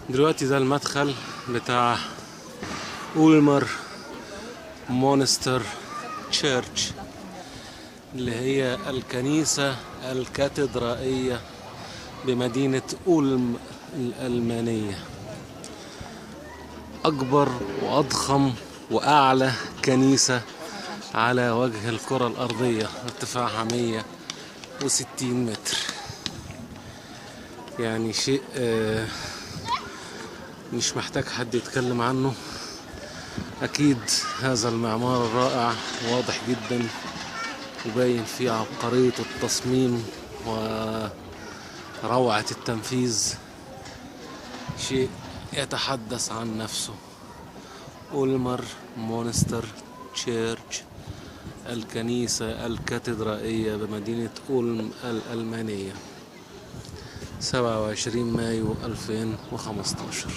دلوقتي ده المدخل بتاع أولمر مونستر تشيرش، اللي هي الكنيسة الكاتدرائية بمدينة أولم الألمانية. أكبر وأضخم وأعلى كنيسة على وجه الكرة الأرضية، ارتفاعها 160 متر. يعني شيء مش محتاج حد يتكلم عنه. أكيد هذا المعمار الرائع واضح جدا وباين فيه عبقرية التصميم وروعة التنفيذ، شيء يتحدث عن نفسه. أولمر مونستر تشيرش، الكنيسة الكاتدرائية بمدينة أولم الألمانية، 27 مايو 2015.